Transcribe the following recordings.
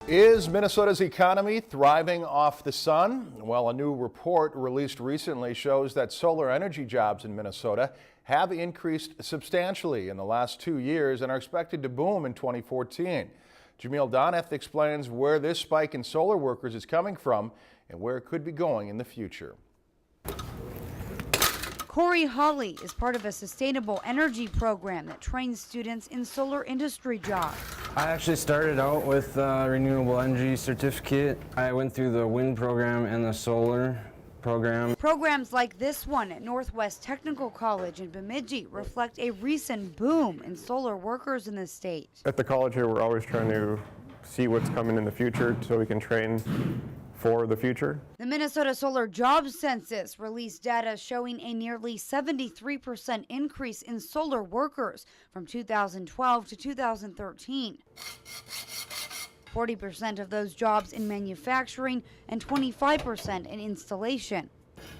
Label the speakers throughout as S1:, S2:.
S1: Is Minnesota's economy thriving off the sun? Well, a new report released recently shows that solar energy jobs in Minnesota have increased substantially in the last 2 years and are expected to boom in 2014. Jamil Doneth explains where this spike in solar workers is coming from and where it could be going in the future.
S2: Corey Hawley is part of a sustainable energy program that trains students in solar industry jobs.
S3: I actually started out with a renewable energy certificate. I went through the wind program and the solar program.
S2: Programs like this one at Northwest Technical College in Bemidji reflect a recent boom in solar workers in the state.
S4: At the college here, we're always trying to see what's coming in the future so we can train for the future.
S2: The Minnesota Solar Jobs Census released data showing a nearly 73% increase in solar workers from 2012 to 2013. 40% of those jobs in manufacturing and 25% in installation.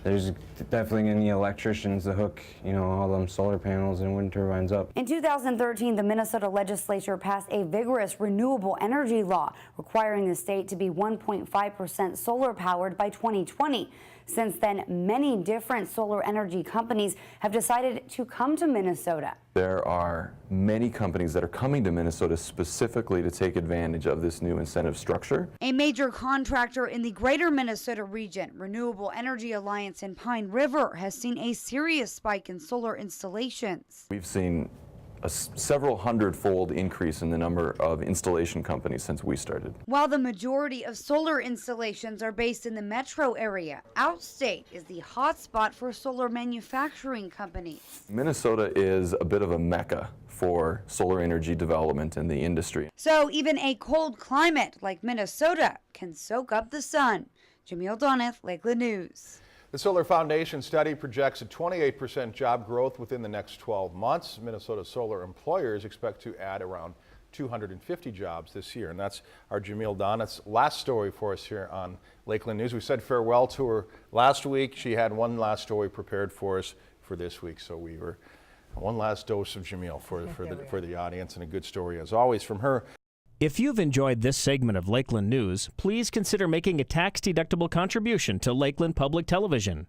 S3: There's definitely going to need electricians to hook, all them solar panels and wind turbines up.
S2: In 2013, the Minnesota legislature passed a vigorous renewable energy law requiring the state to be 1.5% solar powered by 2020. Since then, many different solar energy companies have decided to come to Minnesota.
S5: There are many companies that are coming to Minnesota specifically to take advantage of this new incentive structure.
S2: A major contractor in the greater Minnesota region, Renewable Energy Alliance in Pine River, has seen a serious spike in solar installations.
S5: We've seen a several hundred-fold increase in the number of installation companies since we started.
S2: While the majority of solar installations are based in the metro area, outstate is the hotspot for solar manufacturing companies.
S5: Minnesota is a bit of a mecca for solar energy development in the industry.
S2: So even a cold climate like Minnesota can soak up the sun. Jamil Doneth, Lakeland News.
S1: The Solar Foundation study projects a 28% job growth within the next 12 months. Minnesota solar employers expect to add around 250 jobs this year. And that's our Jamil Doneth's last story for us here on Lakeland News. We said farewell to her last week. She had one last story prepared for us for this week. So we were one last dose of Jamil for the audience, and a good story as always from her.
S6: If you've enjoyed this segment of Lakeland News, please consider making a tax-deductible contribution to Lakeland Public Television.